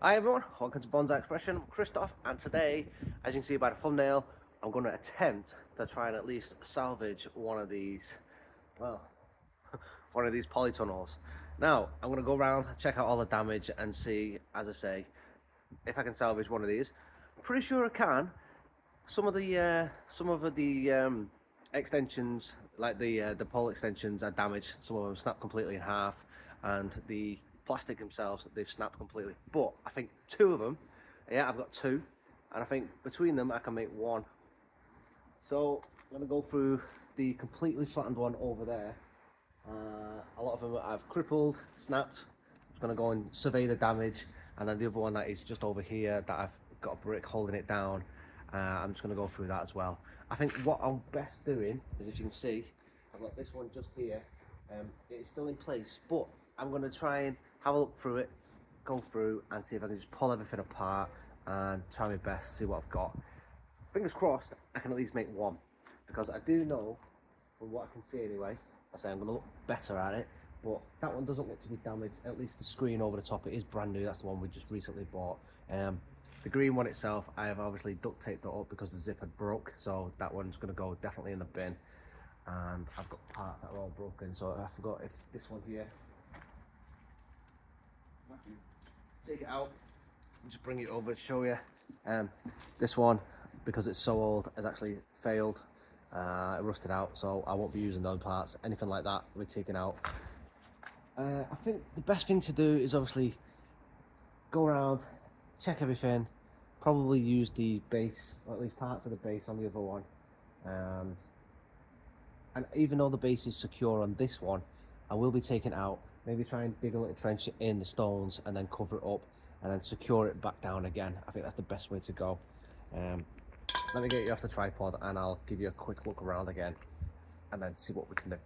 Hi everyone, welcome to Bonsai Expression. I'm Christoph, and today, as you can see by the thumbnail, I'm going to attempt to try and at least salvage one of these, well, one of these polytunnels. Now, I'm going to go around, check out all the damage and see, as I say, if I can salvage one of these. I'm pretty sure I can. Some of the extensions, like the pole extensions, are damaged. Some of them snapped completely in half, and the plastic themselves, they've snapped completely. But I think two of them, yeah, I've got two, and I think between them I can make one. So I'm going to go through the completely flattened one over there. A lot of them I've crippled, snapped. I'm going to go and survey the damage, and then the other one that is just over here that I've got a brick holding it down. I'm just going to go through that as well. I think what I'm best doing is, if you can see, I've got this one just here. It's still in place, but I'm going to try and have a look through it, go through and see if I can just pull everything apart and try my best, see what I've got. Fingers crossed I can at least make one, because I do know, from what I can see anyway, I say I'm going to look better at it, but that one doesn't look to be damaged. At least the screen over the top, it is brand new. That's the one we just recently bought. The green one itself, I have obviously duct taped it up because the zip had broke, so that one's going to go definitely in the bin. And I've got parts that are all broken, so I forgot if this one here, take it out and just bring it over to show you. This one, because it's so old, has actually failed. It rusted out, so I won't be using those parts. Anything like that will be taken out. I think the best thing to do is obviously go around, check everything, probably use the base, or at least parts of the base on the other one, and even though the base is secure on this one, I will be taking it out, maybe try and dig a little trench in the stones and then cover it up and then secure it back down again. I think that's the best way to go. Let me get you off the tripod and I'll give you a quick look around again and then see what we can do.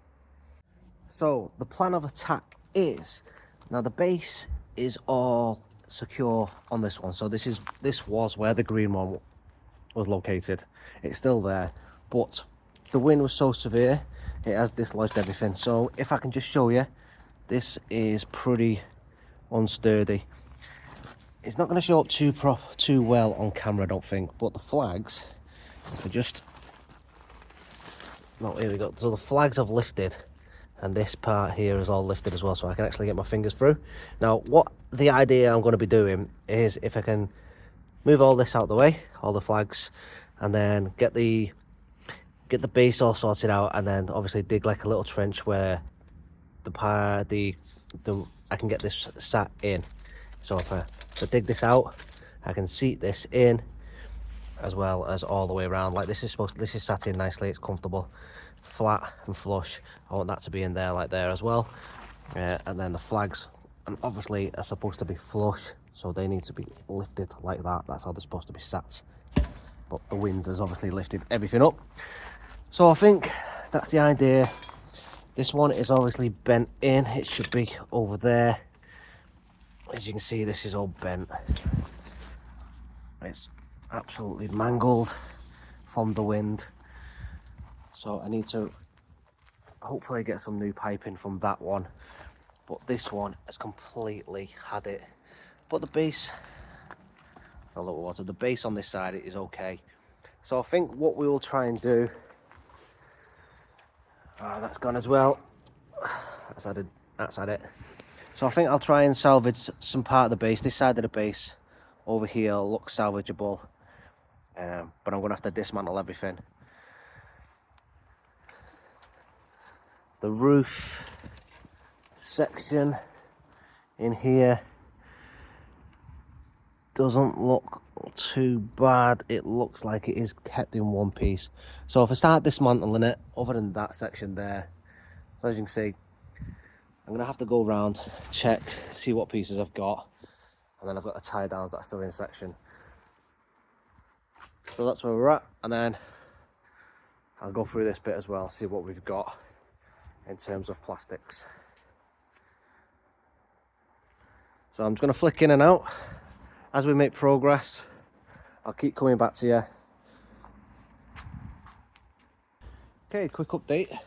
So the plan of attack is, now the base is all secure on this one. So this was where the green one was located. It's still there, but the wind was so severe it has dislodged everything. So if I can just show you, this is pretty unsturdy. It's not going to show up too well on camera, I don't think, but the flags are just, no, here we go. So the flags have lifted, and this part here is all lifted as well, so I can actually get my fingers through. Now, what the idea I'm going to be doing is, if I can move all this out the way, all the flags, and then get the base all sorted out, and then obviously dig like a little trench where I can get this sat in. So if I dig this out, I can seat this in, as well as all the way around. Like this is sat in nicely, it's comfortable, flat and flush. I want that to be in there like there as well. And then the flags, and obviously are supposed to be flush, so they need to be lifted like that. That's how they're supposed to be sat. But the wind has obviously lifted everything up. So I think that's the idea. This one is obviously bent in. It should be over there. As you can see, this is all bent. It's absolutely mangled from the wind. So I need to hopefully get some new piping from that one. But this one has completely had it. But the base, a little water, the base on this side is okay. So I think what we will try and do, that's gone as well. That's had it. So I think I'll try and salvage some part of the base. This side of the base over here looks salvageable, but I'm going to have to dismantle everything. The roof section in here doesn't look too bad. It looks like it is kept in one piece. So if I start dismantling it, other than that section there, so as you can see, I'm going to have to go around, check, see what pieces I've got, and then I've got the tie downs that are still in section. So that's where we're at, and then I'll go through this bit as well, see what we've got in terms of plastics. So I'm just going to flick in and out as we make progress. I'll keep coming back to you. Okay, quick update.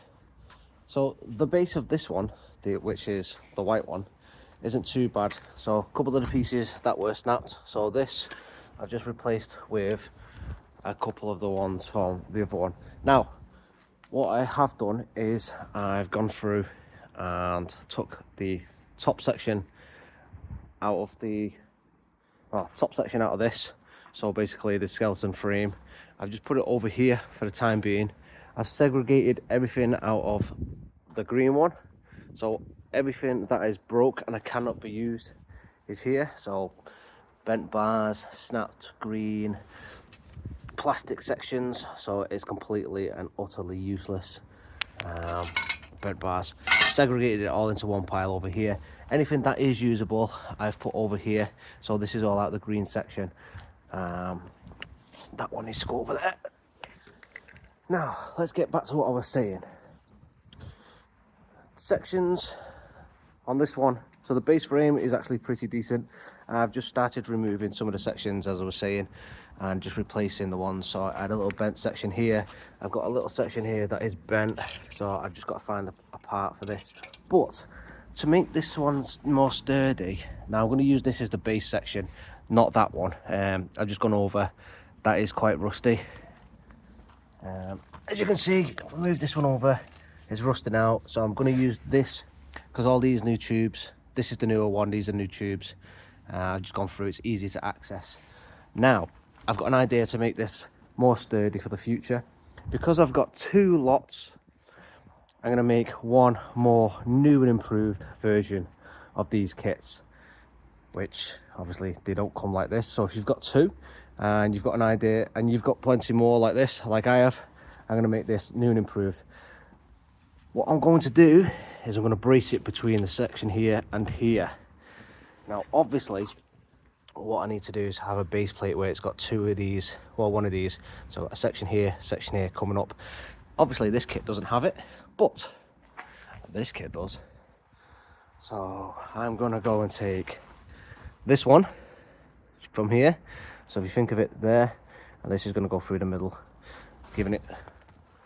So the base of this one, which is the white one, isn't too bad. So a couple of the pieces that were snapped, so this I've just replaced with a couple of the ones from the other one. Now what I have done is I've gone through and took the top section out of the top section out of this, so basically the skeleton frame. I've just put it over here for the time being. I've segregated everything out of the green one, so everything that is broke and I cannot be used is here. So bent bars, snapped green, plastic sections, so it's completely and utterly useless. Bent bars, segregated it all into one pile over here. Anything that is usable I've put over here, so this is all out the green section. That one needs to go over there. Now let's get back to what I was saying. Sections on this one, so the base frame is actually pretty decent. I've just started removing some of the sections, as I was saying, and just replacing the ones. So I had a little bent section here, I've got a little section here that is bent, so I've just got to find a part for this. But to make this one more sturdy, now I'm going to use this as the base section, not that one. I've just gone over, that is quite rusty. As you can see, if I move this one over, it's rusting out, so I'm going to use this, because all these new tubes, this is the newer one, these are new tubes. I've just gone through, it's easy to access. Now I've got an idea to make this more sturdy for the future. Because I've got two lots, I'm going to make one more new and improved version of these kits, which obviously they don't come like this. So if you've got two and you've got an idea and you've got plenty more like this, like I have, I'm going to make this new and improved. What I'm going to do is I'm going to brace it between the section here and here. Now obviously what I need to do is have a base plate where it's got two of these, well, one of these, so a section here coming up. Obviously this kit doesn't have it, but this kit does. So I'm going to go and take this one from here, so if you think of it there, and this is going to go through the middle, giving it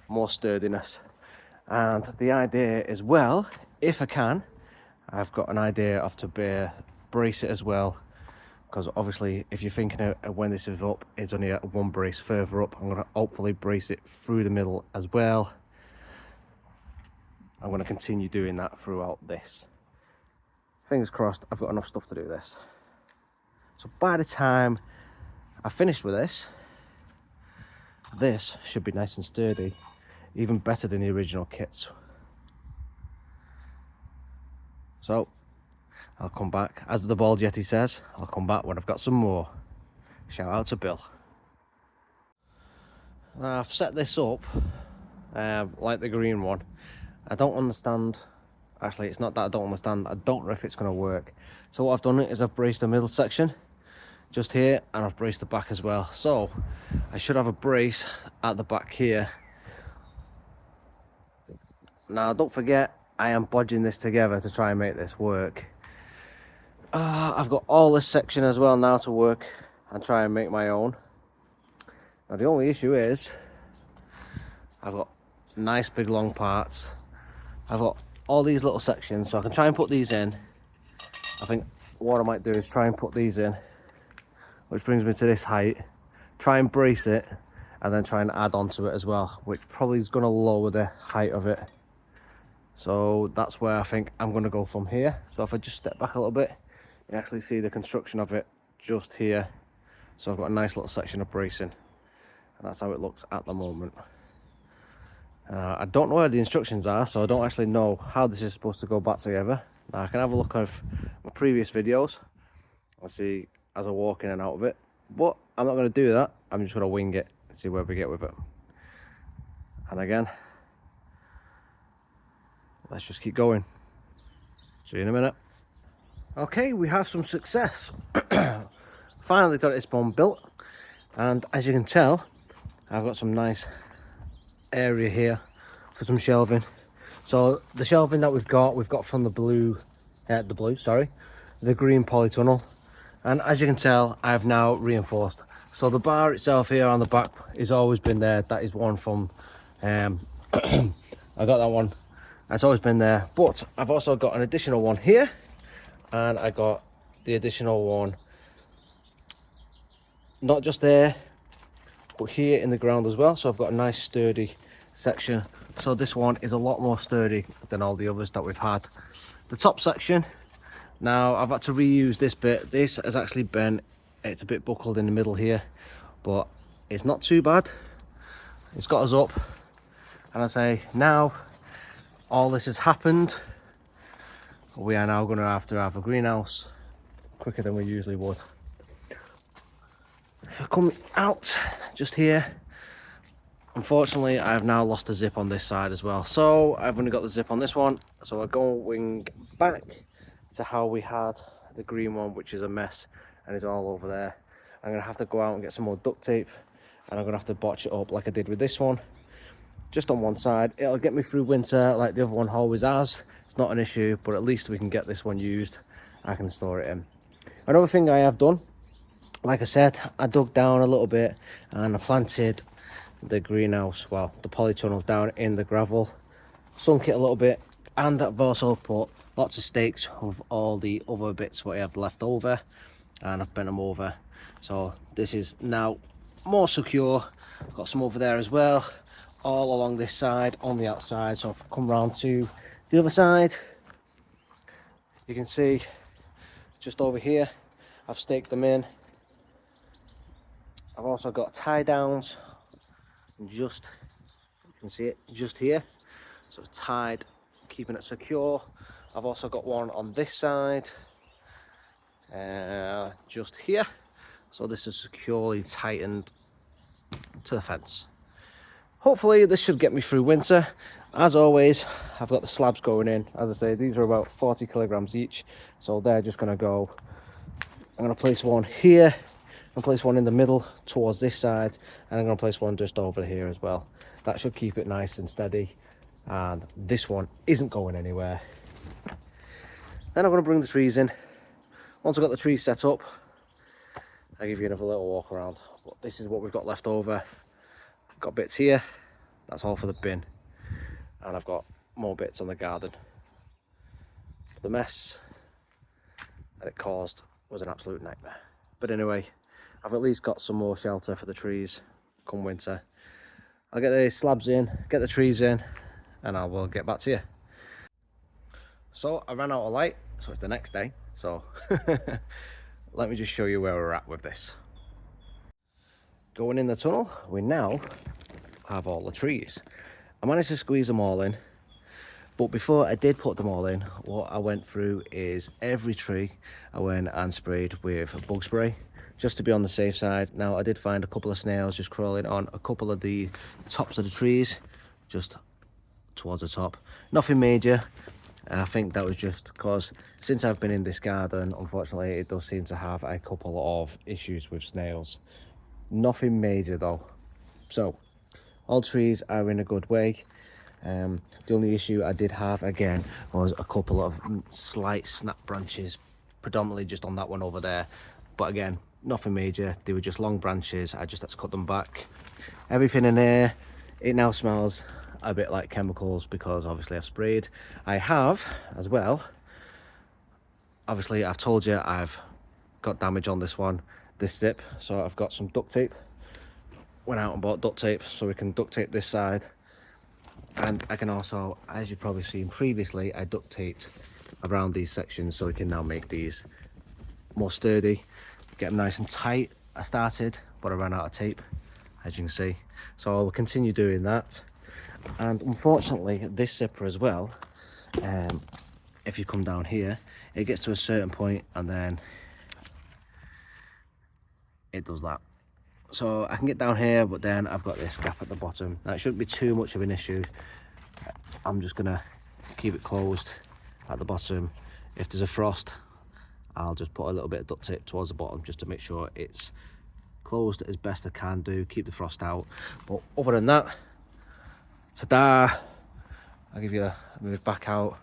more sturdiness. And the idea as well, if I can, I've got an idea of to brace it as well, because obviously if you're thinking of when this is up, it's only at one brace further up. I'm going to hopefully brace it through the middle as well. I'm going to continue doing that throughout this. Fingers crossed I've got enough stuff to do this. So by the time I finish with this should be nice and sturdy, even better than the original kits. So I'll come back, as the Bald Yeti says, I'll come back when I've got some more. Shout out to Bill. Now I've set this up like the green one. I don't understand, actually it's not that I don't understand, I don't know if it's going to work. So what I've done is I've braced the middle section just here, and I've braced the back as well. So I should have a brace at the back here. Now don't forget, I am bodging this together to try and make this work. I've got all this section as well now to work and try and make my own. Now the only issue is I've got nice big long parts. I've got all these little sections, so I can try and put these in. I think what I might do is try and put these in, which brings me to this height, try and brace it, and then try and add on to it as well, which probably is going to lower the height of it. So that's where I think I'm going to go from here. So if I just step back a little bit, you can actually see the construction of it just here. So I've got a nice little section of bracing, and that's how it looks at the moment. I don't know where the instructions are, so I don't actually know how this is supposed to go back together. Now I can have a look at my previous videos and see as I walk in and out of it, but I'm not going to do that. I'm just going to wing it and see where we get with it. And again, let's just keep going. See you in a minute. Okay, we have some success. Finally got this one built, and as you can tell, I've got some nice area here for some shelving. So the shelving that we've got from the green polytunnel, and as you can tell, I have now reinforced. So the bar itself here on the back has always been there. That is one from I got that one. That's always been there, but I've also got an additional one here, and I got the additional one, not just there, but here in the ground as well. So I've got a nice sturdy section. So this one is a lot more sturdy than all the others that we've had. The top section, now I've had to reuse this bit. This has actually been, it's a bit buckled in the middle here, but it's not too bad. It's got us up, and I say now all this has happened, we are now going to have a greenhouse quicker than we usually would. So coming out just here, unfortunately I've now lost the zip on this side as well, so I've only got the zip on this one. So we're going back to how we had the green one, which is a mess and is all over there. I'm gonna have to go out and get some more duct tape, and I'm gonna have to botch it up like I did with this one, just on one side. It'll get me through winter like the other one always has. It's not an issue, but at least we can get this one used. I can store it in. Another thing I have done, like I said, I dug down a little bit and I planted the greenhouse, well, the polytunnel down in the gravel, sunk it a little bit, and I've also put lots of stakes of all the other bits what I have left over, and I've bent them over. So this is now more secure. I've got some over there as well, all along this side on the outside. So if I come round to the other side, you can see just over here I've staked them in. I've also got tie downs, just, you can see it just here, so it's tied, keeping it secure. I've also got one on this side, just here, so this is securely tightened to the fence. Hopefully this should get me through winter. As always, I've got the slabs going in. As I say, these are about 40 kilograms each, so they're just going to go. I'm going to place one here, I'm going to place one in the middle towards this side, and I'm going to place one just over here as well. That should keep it nice and steady, and this one isn't going anywhere. Then I'm going to bring the trees in. Once I've got the trees set up, I'll give you another little walk around. But this is what we've got left over. I've got bits here, that's all for the bin, and I've got more bits on the garden. The mess that it caused was an absolute nightmare. But anyway, I've at least got some more shelter for the trees come winter. I'll get the slabs in, get the trees in, and I will get back to you. So I ran out of light, so it's the next day. So let me just show you where we're at with this. Going in the tunnel, we now have all the trees. I managed to squeeze them all in, but before I did put them all in, what I went through is every tree I went and sprayed with bug spray, just to be on the safe side. Now I did find a couple of snails just crawling on a couple of the tops of the trees, just towards the top. Nothing major. I think that was just because since I've been in this garden, unfortunately it does seem to have a couple of issues with snails. Nothing major though. So all trees are in a good way. The only issue I did have again was a couple of slight snap branches, predominantly just on that one over there, but again nothing major. They were just long branches. I just had to cut them back. Everything in here, it now smells a bit like chemicals because obviously I've sprayed. I have as well, obviously I've told you I've got damage on this one, this zip, so I've got some duct tape. Went out and bought duct tape so we can duct tape this side, and I can also, as you've probably seen previously, I duct taped around these sections so we can now make these more sturdy, get them nice and tight. I started, but I ran out of tape, as you can see, so I'll continue doing that. And unfortunately this zipper as well, if you come down here, it gets to a certain point and then it does that. So I can get down here, but then I've got this gap at the bottom. Now it shouldn't be too much of an issue. I'm just gonna keep it closed at the bottom. If there's a frost, I'll just put a little bit of duct tape towards the bottom just to make sure it's closed as best I can do, keep the frost out. But other than that, ta-da! I'll give you a move back out.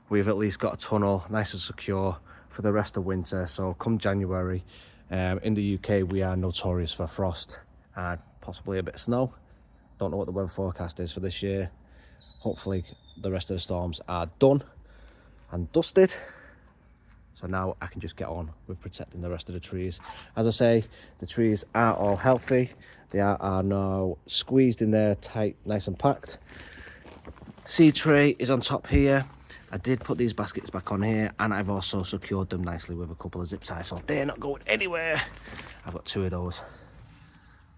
We've at least got a tunnel nice and secure for the rest of winter. So come January, in the UK we are notorious for frost and possibly a bit of snow. Don't know what the weather forecast is for this year. Hopefully the rest of the storms are done and dusted, So now I can just get on with protecting the rest of the trees. As I say, the trees are all healthy. They are now squeezed in there tight, nice and packed. Seed tray is on top here. I did put these baskets back on here, and I've also secured them nicely with a couple of zip ties, so they're not going anywhere. I've got 2 of those.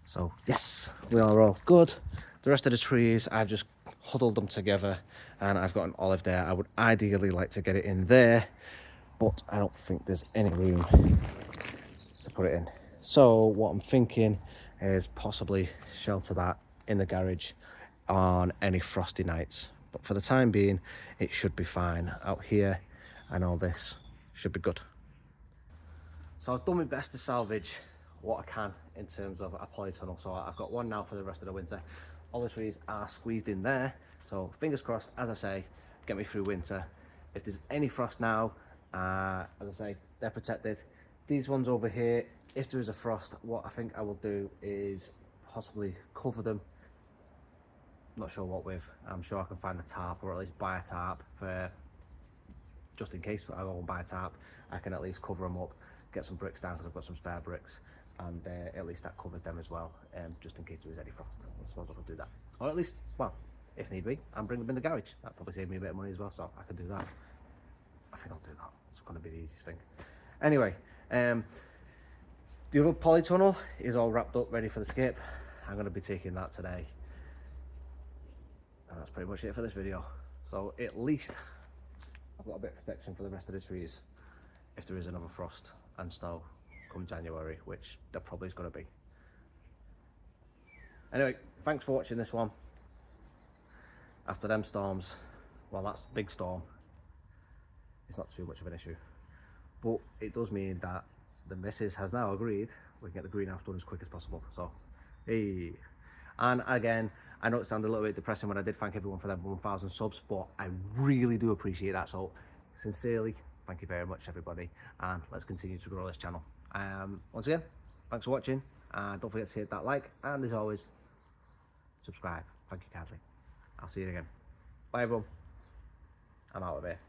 So yes, we are all good. The rest of the trees, I've just huddled them together, and I've got an olive there. I would ideally like to get it in there, but I don't think there's any room to put it in. So what I'm thinking is possibly shelter that in the garage on any frosty nights. But for the time being, it should be fine out here, and all this should be good. So I've done my best to salvage what I can in terms of a polytunnel. So I've got one now for the rest of the winter. All the trees are squeezed in there. So fingers crossed, as I say, get me through winter. If there's any frost now, as I say, they're protected. These ones over here, if there is a frost, what I think I will do is possibly cover them. Not sure what with. I'm sure I can find a tarp, or at least buy a tarp for, just in case I won't buy a tarp, I can at least cover them up, get some bricks down because I've got some spare bricks, and at least that covers them as well, just in case there is any frost. I suppose I could do that, or at least, well, if need be, and bring them in the garage. That'd probably save me a bit of money as well, so I could do that. I think I'll do that. It's going to be the easiest thing. Anyway, the other polytunnel is all wrapped up, ready for the skip. I'm going to be taking that today. And that's pretty much it for this video. So at least I've got a bit of protection for the rest of the trees if there is another frost and snow come January, which there probably is going to be. Anyway, thanks for watching this one. After them storms, well, that's a big storm, it's not too much of an issue, but it does mean that the missus has now agreed we can get the greenhouse done as quick as possible. So hey, and again, I know it sounded a little bit depressing when I did thank everyone for them 1,000 subs, but I really do appreciate that. So sincerely, thank you very much, everybody, and let's continue to grow this channel. Once again, thanks for watching, and don't forget to hit that like, and as always, subscribe. Thank you kindly. I'll see you again. Bye everyone. I'm out of here.